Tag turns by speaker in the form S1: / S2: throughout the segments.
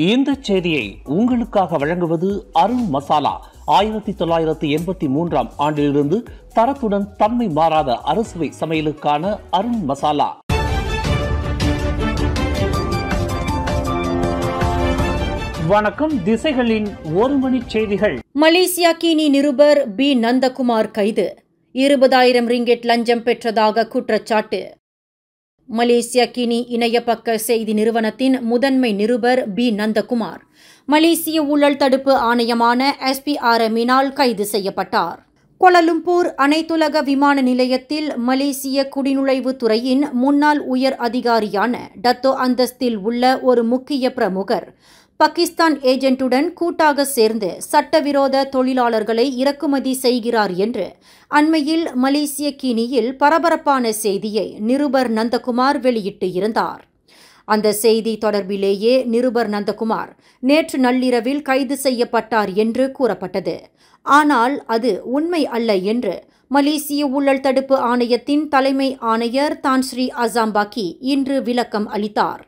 S1: இந்த செய்தியை உங்களுக்காக வழங்குவது அருண் மசாலா. 1983 ஆண்டிலிருந்து தரத்துடன் தன்மை மாறாத அறுசுவை சமையலுக்கான அருண் மசாலா. வணக்கம். திசைகளின் ஒரு மணி செய்திகள்.
S2: மலேசியா கீனி நிருபர் பி நந்தகுமார் கைது. 20,000 ரிங்கெட் லஞ்சம் பெற்றதாக குற்றச்சாட்டு. மலேசியா கீனி இணையப்பக்க செய்தி நிறுவனத்தின் முதன்மை நிருபர் பி நந்தகுமார் மலேசிய ஊழல் தடுப்பு ஆணையமான SPRM-இனால் கைது செய்யப்பட்டார். கோலாலம்பூர் அனைத்துலக விமான நிலையத்தில் மலேசிய குடிநுழைவு துறையின் முன்னாள் உயர் அதிகாரியான டத்தோ அந்தஸ்தில் உள்ள ஒரு முக்கிய பிரமுகர் பாகிஸ்தான் ஏஜென்ட்டுடன் கூட்டாக சேர்ந்து சட்டவிரோத தொழிலாளர்களை இறக்குமதி செய்கிறார் என்று அண்மையில் மலேசிய கீனியில் பரபரப்பான செய்தியை நிருபர் நந்தகுமார் வெளியிட்டு இருந்தார். அந்த செய்தி தொடர்பிலேயே நிருபர் நந்தகுமார் நேற்று நள்ளிரவில் கைது செய்யப்பட்டார் என்று கூறப்பட்டது. ஆனால் அது உண்மை அல்ல என்று மலேசிய ஊழல் தடுப்பு ஆணையத்தின் தலைமை ஆணையர் தான் ஸ்ரீ அசாம்பாக்கி இன்று விளக்கம் அளித்தார்.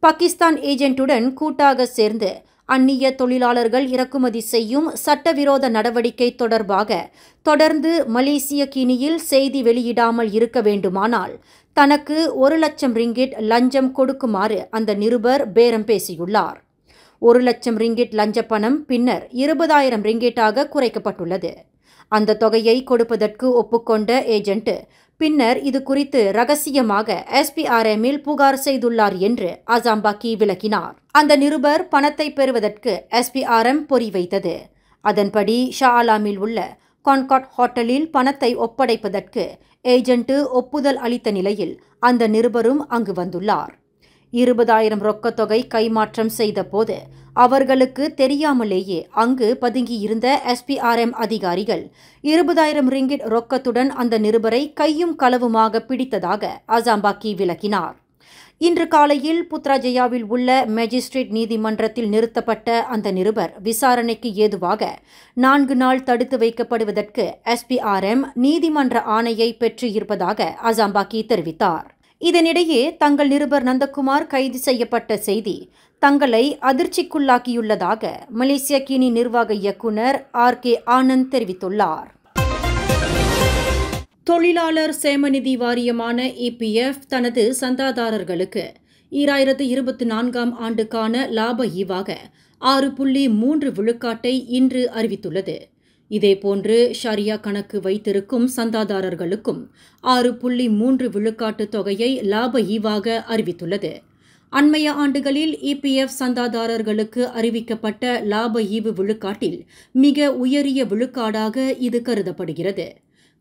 S2: பாகிஸ்தான் ஏஜென்ட்டுடன் கூட்டாக சேர்ந்து அந்நிய தொழிலாளர்கள் இறக்குமதி செய்யும் சட்டவிரோத நடவடிக்கை தொடர்பாக தொடர்ந்து மலேசிய கீனியில் செய்தி வெளியிடாமல் இருக்க வேண்டுமானால் தனக்கு 1 லட்சம் ரிங்கிட் லஞ்சம் கொடுக்குமாறு அந்த நிருபர் பேரம் பேசியுள்ளார். 1 லட்சம் ரிங்கிட் லஞ்ச பணம் பின்னர் 20,000 ரிங்கிட்டாக குறைக்கப்பட்டுள்ளது. அந்த தொகையை கொடுப்பதற்கு ஒப்புக்கொண்ட ஏஜென்ட் பின்னர் இது குறித்து ரகசியமாக SPRM-இல் புகார் செய்துள்ளார் என்று அசாம்பாக்கி விளக்கினார். அந்த நிருபர் பணத்தை பெறுவதற்கு SPRM பொறி வைத்தது. அதன்படி ஷா ஆலாமில் உள்ள கான்கார்ட் ஹோட்டலில் பணத்தை ஒப்படைப்பதற்கு ஏஜென்ட் ஒப்புதல் அளித்த நிலையில் அந்த நிருபரும் அங்கு வந்துள்ளார். 20,000 ரொக்கத் தொகை கைமாற்றம் செய்த போது அவர்களுக்கு தெரியாமலேயே அங்கு பதுங்கியிருந்த SPRM அதிகாரிகள் 20,000 ரிங்கிட் ரொக்கத்துடன் அந்த நிருபரை கையும் களவுமாக பிடித்ததாக அசாம்பாக்கி விளக்கினார். இன்று காலையில் புத்ராஜயாவில் உள்ள மேஜிஸ்ட்ரேட் நீதிமன்றத்தில் நிறுத்தப்பட்ட அந்த நிருபர் விசாரணைக்கு ஏதுவாக 4 நாள் தடுத்து வைக்கப்படுவதற்கு SPRM நீதிமன்ற ஆணையை பெற்று இருப்பதாக அசாம்பாக்கி தெரிவித்தார். இதனிடையே தங்கள் நிருபர் நந்தகுமார் கைது செய்யப்பட்ட செய்தி தங்களை அதிர்ச்சிக்குள்ளாக்கியுள்ளதாக மலேசியா கீனி நிர்வாக இயக்குனர் RK ஆனந்த் தெரிவித்துள்ளார். தொழிலாளர் சேமநிதி வாரியமான EPF தனது சந்தாதாரர்களுக்கு 2024 ஆண்டுக்கான லாப ஈவாக 6.3 விழுக்காட்டை இன்று அறிவித்துள்ளது. இதேபோன்று ஷரியா கணக்கு வைத்திருக்கும் சந்தாதாரர்களுக்கும் 6.3 விழுக்காட்டு தொகையை லாப ஈவாக அறிவித்துள்ளது. அண்மைய ஆண்டுகளில் EPF சந்தாதாரர்களுக்கு அறிவிக்கப்பட்ட லாப ஈவு விழுக்காட்டில் மிக உயரிய விழுக்காடாக இது கருதப்படுகிறது.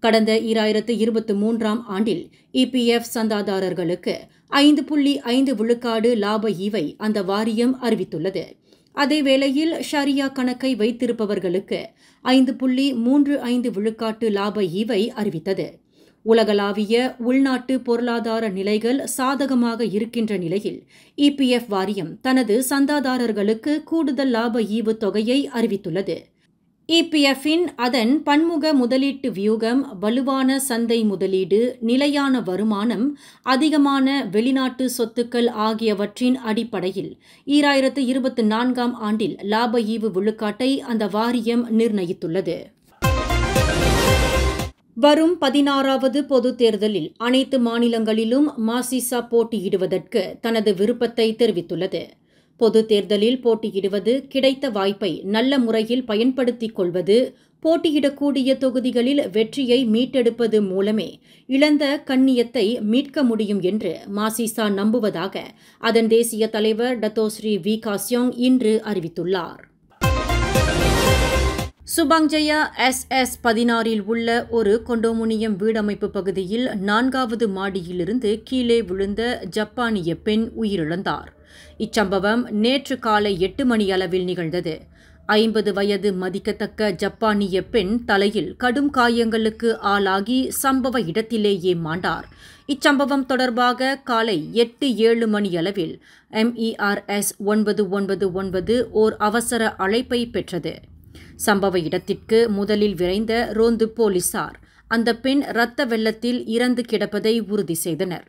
S2: கடந்த 2023 ஆண்டில் EPF சந்தாதாரர்களுக்கு 5.5 விழுக்காடு லாப ஈவை அந்த வாரியம் அறிவித்துள்ளது. அதேவேளையில் ஷரியா கணக்கை வைத்திருப்பவர்களுக்கு 5.35 விழுக்காட்டு லாப ஈவை அறிவித்தது. உலகளாவிய உள்நாட்டு பொருளாதார நிலைகள் சாதகமாக இருக்கின்ற நிலையில் EPF வாரியம் தனது சந்தாதாரர்களுக்கு கூடுதல் லாப ஈவு தொகையை அறிவித்துள்ளது. EPF-இன் அதன் பன்முக முதலீட்டு வியூகம், வலுவான சந்தை முதலீடு, நிலையான வருமானம், அதிகமான வெளிநாட்டு சொத்துக்கள் ஆகியவற்றின் அடிப்படையில் 2024 ஆண்டில் லாப ஈவு விழுக்காட்டை அந்த வாரியம் நிர்ணயித்துள்ளது. வரும் 16வது பொதுத் தேர்தலில் அனைத்து மாநிலங்களிலும் மாசிசா போட்டியிடுவதற்கு தனது விருப்பத்தை தெரிவித்துள்ளது. பொதுத் தேர்தலில் போட்டியிடுவது, கிடைத்த வாய்ப்பை நல்ல முறையில் பயன்படுத்திக் கொள்வது, போட்டியிடக்கூடிய தொகுதிகளில் வெற்றியை மீட்டெடுப்பது மூலமே இழந்த கண்ணியத்தை மீட்க முடியும் என்று மாசிசா நம்புவதாக அதன் தேசிய தலைவர் டத்தோ ஸ்ரீ வி காசியோங் இன்று அறிவித்துள்ளார். சுபாங்ஜயா SS-16 உள்ள ஒரு கொண்டோமினியம் வீடமைப்பு பகுதியில் 4வது மாடியிலிருந்து கீழே விழுந்த ஜப்பானிய பெண் உயிரிழந்தார். இச்சம்பவம் நேற்று காலை 8 மணி அளவில் நிகழ்ந்தது. 50 வயது மதிக்கத்தக்க ஜப்பானிய பெண் தலையில் கடும் காயங்களுக்கு ஆளாகி சம்பவ இடத்திலேயே மாண்டார். இச்சம்பவம் தொடர்பாக காலை 8-7 மணி அளவில் MERS 999 ஓர் அவசர அழைப்பை பெற்றது. சம்பவ இடத்திற்கு முதலில் விரைந்த ரோந்து போலீசார் அந்த பெண் இரத்த வெள்ளத்தில் இறந்து கிடப்பதை உறுதி செய்தனர்.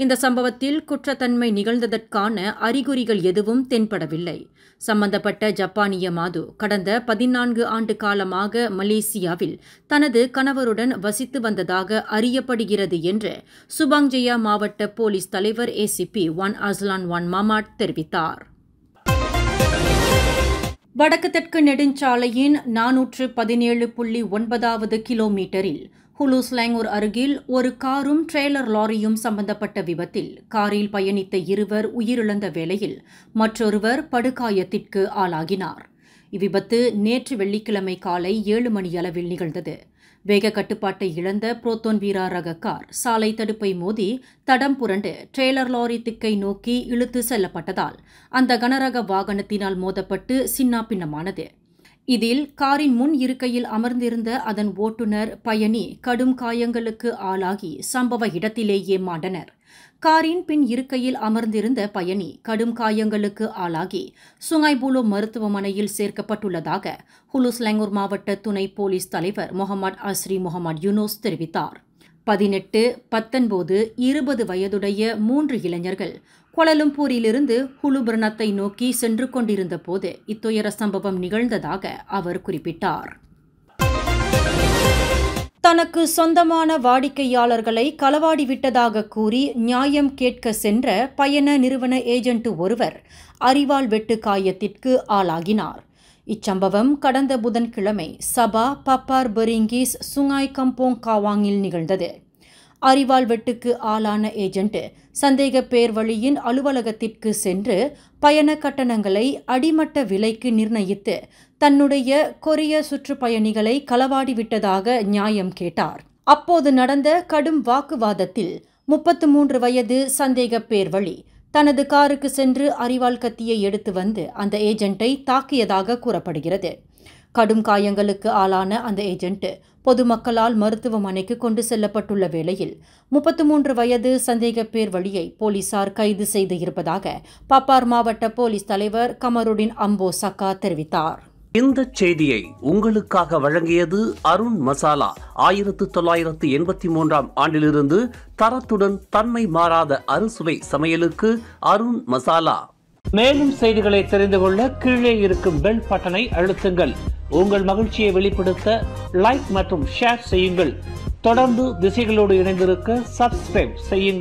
S2: இந்த சம்பவத்தில் குற்றத்தன்மை நிகழ்ந்ததற்கான அறிகுறிகள் எதுவும் தென்படவில்லை. சம்பந்தப்பட்ட ஜப்பானிய மாது கடந்த 14 ஆண்டு காலமாக மலேசியாவில் தனது கணவருடன் வசித்து வந்ததாக அறியப்படுகிறது என்று சுபாங் ஜயா மாவட்ட போலீஸ் தலைவர் ACP 1 அஸ்லான் 1 மாமாட் தெரிவித்தார். வடக்கு தெற்கு நெடுஞ்சாலையின் 417.9வது கிலோமீட்டரில் ஹுலுஸ்லாங்கூர் அருகில் ஒரு காரும் ட்ரெய்லர் லாரியும் சம்பந்தப்பட்ட விபத்தில் காரில் பயணித்த இருவர் உயிரிழந்த வேளையில் மற்றொருவர் படுகாயத்திற்கு ஆளாகினார். இவ்விபத்து நேற்று வெள்ளிக்கிழமை காலை 7 மணியளவில் நிகழ்ந்தது. வேக கட்டுப்பாட்டை இழந்த புரோத்தோன் வீரா ரக கார் சாலை தடுப்பை மோதி தடம் புரண்டு ட்ரெய்லர் லாரி திக்கை நோக்கி இழுத்து செல்லப்பட்டதால் அந்த கனரக வாகனத்தினால் மோதப்பட்டு சின்னாபின்னமானது. இதில் காரின் முன் இருக்கையில் அமர்ந்திருந்த அதன் ஓட்டுநர், பயணி கடும் காயங்களுக்கு ஆளாகி சம்பவ இடத்திலேயே மாண்டனர். காரின் பின் இருக்கையில் அமர்ந்திருந்த பயணி கடும் காயங்களுக்கு ஆளாகி சுங்காய்புலோ மருத்துவமனையில் சேர்க்கப்பட்டுள்ளதாக ஹுலுஸ்லாங்கூர் மாவட்ட துணை போலீஸ் தலைவர் முகமது அஸ்ரி முகமது யூனூஸ் தெரிவித்தார். 18, 19, 20 வயதுடைய 3 இளைஞர்கள் கோலாலம்பூரிலிருந்து ஹுலுபிரணத்தை நோக்கி சென்று கொண்டிருந்த போது இத்துயர சம்பவம் நிகழ்ந்ததாக அவர் குறிப்பிட்டார். தனக்கு சொந்தமான வாடிக்கையாளர்களை களவாடி விட்டதாக கூறி நியாயம் கேட்க சென்ற பயண நிறுவன ஏஜென்ட் ஒருவர் அரிவாள் வெட்டு காயத்திற்கு ஆளாகினார். இச்சம்பவம் கடந்த புதன்கிழமை சபா பப்பார் பெரிங்கிஸ் சுங்காய் கம்போங் காவாங்கில் நிகழ்ந்தது. அரிவாள் வெட்டுக்கு ஆளான ஏஜென்ட் சந்தேக பேர் வழியின் அலுவலகத்திற்கு சென்று பயண கட்டணங்களை அடிமட்ட விலைக்கு நிர்ணயித்து தன்னுடைய கொரிய சுற்றுப்பயணிகளை களவாடி விட்டதாக நியாயம் கேட்டார். அப்போது நடந்த கடும் வாக்குவாதத்தில் 33 வயது சந்தேக பேர் வழி தனது காருக்கு சென்று அரிவாள் கத்தியை எடுத்து வந்து அந்த ஏஜென்ட்டை தாக்கியதாக கூறப்படுகிறது. கடும் காயங்களுக்கு ஆளான அந்த ஏஜென்ட் பொதுமக்களால் மருத்துவமனைக்கு கொண்டு செல்லப்பட்டுள்ள வேளையில் 33 வயது சந்தேக பேர் வழியை போலீசார் கைது செய்து இருப்பதாக பாப்பார் மாவட்ட போலீஸ் தலைவர் கமருடின் அம்போ சக்கா தெரிவித்தார்.
S1: இந்த செய்தியை உங்களுக்காக வழங்கியது அருண் மசாலா. 1983ஆம் ஆண்டிலிருந்து தரத்துடன் தன்மை மாறாத அறுசுவை சமையலுக்கு அருண் மசாலா. மேலும் செய்திகளை தெரிந்து கொள்ள கீழே இருக்கும் பெல் பட்டனை அழுத்துங்கள். உங்கள் மகிழ்ச்சியை வெளிப்படுத்த லைக் மற்றும் ஷேர் செய்யுங்கள். தொடர்ந்து திசைகளோடு இணைந்திருக்க சப்ஸ்கிரைப் செய்யுங்கள்.